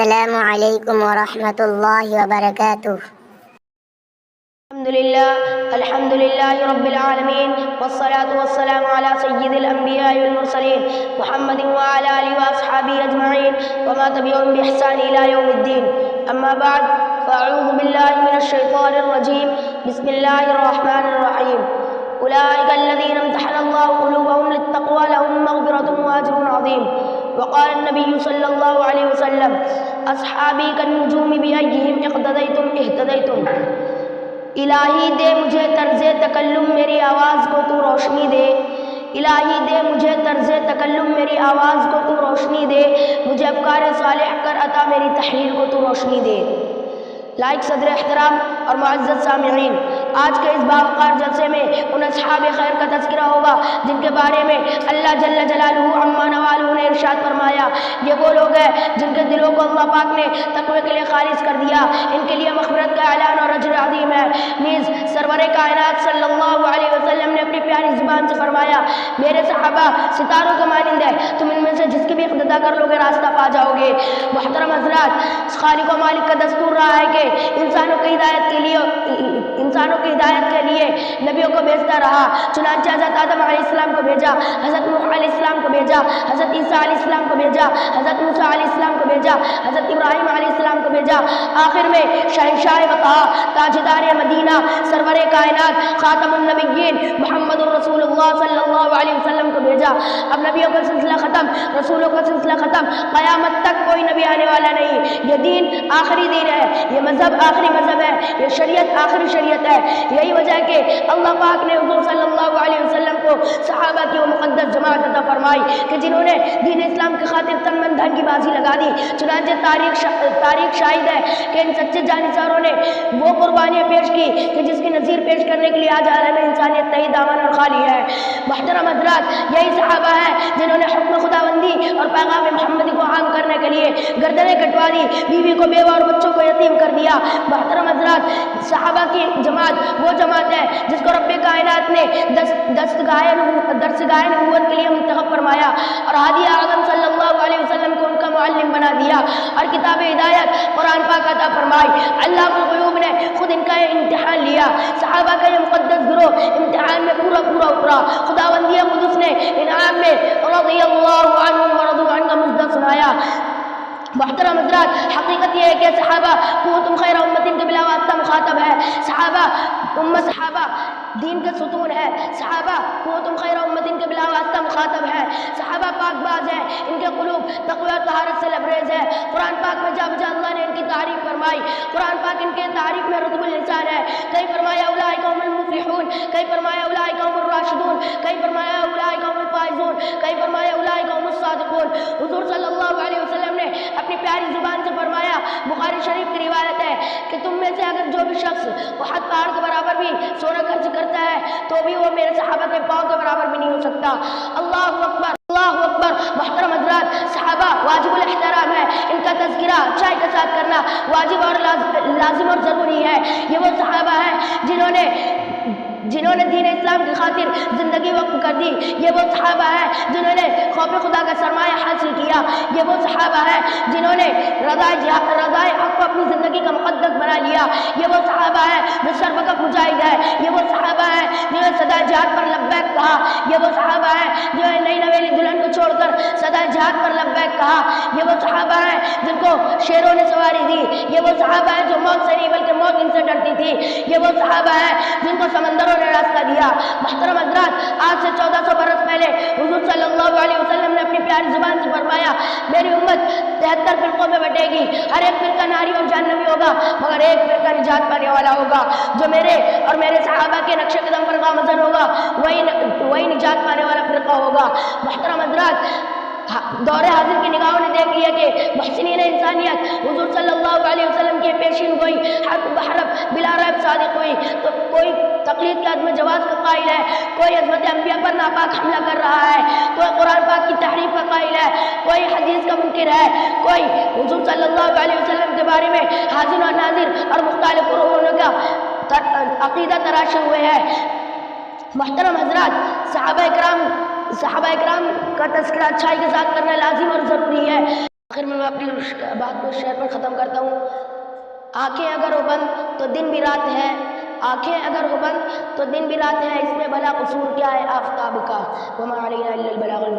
السلام علیکم ورحمۃ اللہ وبرکاتہ۔ الحمد للہ رب العالمین والصلاة والسلام علی سید الانبیاء والمرسلین محمد وعلی آلہ واصحابہ اجمعین وما تبعهم بإحسان الی یوم الدین، اما بعد فاعوذ باللہ من الشیطان الرجیم، بسم اللہ الرحمن الرحیم۔ اولئک الذین امتحن اللہ قلوبهم للتقوی لهم مغفرۃ واجر عظیم۔ وقال النبی صلی اللہ علیہ وسلم اصحابی کالنجوم بأیہم اقتدیتم اہتدیتم۔ الہی دے مجھے طرز تکلم میری آواز کو تو روشنی دے، الہی دے مجھے طرز تکلم میری آواز کو تو روشنی دے، مجھے افکار صالح کر عطا میری تحریر کو تو روشنی دے۔ لائق صدر احترام اور معزز سامعین، آج کے اس باوقار جلسے میں ان اصحاب خیر کا تذکرہ ہوگا جن کے بارے میں اللہ جل جلالہ عما نوالہ نے ارشاد فرمایا، یہ وہ لوگ ہیں جن کے دلوں کو اللہ پاک نے تقوی کے لیے خالص کر دیا، ان کے لیے مغفرت کا اعلان اور اجر عظیم ہے۔ نیز سرور کائنات صلی اللہ علیہ وسلم نے اپنی پیاری زبان سے فرمایا، میرے صحابہ ستاروں کے مانند ہیں، تم ان میں سے جس کی بھی اقتدا کر لو گے راستہ پا جاؤ گے۔ محترم حضرات، خالق و مالک کا دستور رہا ہے کہ انسانوں کی ہدایت کے لیے نبیوں کو بھیجتا رہا، چنانچہ حضرت آدم علیہ السلام کو بھیجا، حضرت نوح علیہ السلام کو بھیجا، حضرت عیسیٰ علیہ السلام کو بھیجا، حضرت موسیٰ علیہ السلام کو بھیجا، حضرت ابراہیم علیہ السلام کو بھیجا، آخر میں شہنشاہ وقا، تاجدار مدینہ، سرور کائنات، خاتم النبیین محمد رسول اللہ صلی اللہ علیہ وسلم کو بھیجا۔ اب نبیوں کا سلسلہ ختم، رسولوں کا سلسلہ ختم، قیامت تک کوئی نبی آنے والا نہیں۔ یہ دین آخری دین ہے، یہ مذہب آخری مذہب ہے، یہ شریعت آخری شریعت ہے۔ یہی وجہ ہے کہ اللہ پاک نے حضور صلی اللہ علیہ وسلم کو صحابہ کی وہ مقدس جماعت عطا فرمائی کہ جنہوں نے دین اسلام کی خاطر تن من دھن کی بازی لگا دی۔ چنانچہ تاریخ شاہد ہے کہ ان سچے جانصاروں نے وہ قربانیاں پیش کی کہ جس کی نظیر پیش کرنے کے لیے آج عالم انسانیت تہی دامن اور خالی ہے۔ محترم حضرات، یہی صحابہ ہیں جنہوں نے حکم خداوندی اور پیغام محمدی کو عام کرنے کے لیے گردنیں کٹوا دی، بیوی کو بیوہ اور بچوں کو یتیم کر دیا۔ محترم حضرات، صحابہ کی جماعت وہ جماعت ہے جس کو رب کائنات نے درسگاہ نبوت کے لیے منتخب فرمایا اور ہادی اعظم صلی اللہ علیہ وسلم کو ان کا معلم بنا دیا اور کتاب ہدایت قرآن پاک عطا فرمائی۔ علامہ الغیوب نے خود ان کا یہ امتحان لیا، صحابہ کا یہ مقدس گروہ امتحان میں پورا اترا۔ خداوندی قدس نے انعام میں رضی اللہ عنہم ورضوا عنہ کا مزدہ سنایا۔ محترم حضرات، حقیقت یہ ہے کہ صحابہ کنتم خیر امت کے بلا واسطہ مخاطب ہے۔ صحابہ دین کے ستون ہے، صحابہ کنتم خیر امت کے بلا واسطہ مخاطب ہے۔ صحابہ پاک باز ہیں، ان کے قلوب تقوی اور طہارت سے لبریز ہے۔ قرآن پاک میں جا بجا اللہ نے ان کی تعریف فرمائی، قرآن پاک ان کے تعریف میں رطب اللسان ہے۔ کئی فرمایا اولئک هم المفلحون، کئی فرمایا اولئک هم الراشدون، کئی فرمایا اولئک هم الفائزون، کئی فرمایا اولئک هم الصادقون۔ حضور صلی اللہ علیہ وسلم نے اپنی پیاری زبان سے فرمایا، بخاری شریف کی روایت ہے کہ تم میں سے اگر جو بھی شخص احد پہاڑ کے برابر بھی سونا خرچ کرتا ہے تو بھی وہ میرے صحابہ کے پاؤں کے برابر بھی نہیں ہو سکتا۔ اللہ اکبر، اللہ اکبر۔ محترم حضرات، صحابہ واجب الاحترام ہے، ان کا تذکرہ اچھائی کے ساتھ کرنا واجب اور لازم اور ضروری ہے۔ یہ وہ صحابہ ہیں جنہوں نے دین اسلام کی خاطر زندگی وقف کر دی۔ یہ وہ صحابہ ہیں جنہوں نے خوف خدا کا سرمایہ حاصل کیا۔ یہ وہ صحابہ ہیں جنہوں نے رضائے حق کو اپنی زندگی کا مقدس بنا لیا۔ یہ وہ صحابہ ہیں جو سربکف مجاہد ہے۔ یہ وہ صحابہ ہیں جنہوں نے صدا جہاد پر لبیک کہا۔ یہ وہ صحابہ ہیں جنہوں نے نئی نویلی دلہن کو چھوڑ کر صدا جہاد پر لبیک کہا۔ یہ وہ صحابہ ہیں جن کو شیروں نے سواری دی۔ یہ وہ صحابہ ہیں جو موت سے نہیں بلکہ موت ان سے ڈرتی تھی۔ یہ وہ صحابہ ہیں جن کو سمندروں نے راستہ دیا۔ محترم حضرات، آج سے 1400 برس پہلے حضور صلی اللہ علیہ وسلم نے اپنی پیاری زبان سے فرمایا، میری امت 73 فرقوں میں بٹے گی، ہر ایک فرقہ ناری اور جہنمی ہوگا مگر ایک فرقہ نجات پانے والا ہوگا۔ جو میرے اور میرے صحابہ کے نقش قدم پر گامزن ہوگا وہی نجات پانے والا فرقہ ہوگا۔ محترم حضرات، دور حاضر کی نگاہوں نے دیکھ لیا کہ محسنین انسانیت حضور صلی اللہ علیہ وسلم کے پیشین گوئی حرف بحرف بلا ریب صادق ہوئی، تو کوئی تقلید کے عدم جواز کا قائل ہے، کوئی عظمت انبیاء پر ناپاک حملہ کر رہا ہے، کوئی قرآن پاک کی تحریف کا قائل ہے، کوئی حدیث کا منکر ہے، کوئی حضور صلی اللہ علیہ وسلم کے بارے میں حاضر و ناظر اور مختلف روحوں کا عقیدہ تراشے ہوئے ہے۔ محترم حضرات، صحابہ اکرام کا تذکرہ اچھائی کے ساتھ کرنا لازم اور ضروری ہے۔ آخر میں اپنی بات کو شعر پر ختم کرتا ہوں. آنکھیں اگر ہو بند تو دن بھی رات ہے، آنکھیں اگر ہو بند تو دن بھی رات ہے، اس میں بھلا قصور کیا ہے آفتاب کا. وما علینا الا البلاغ.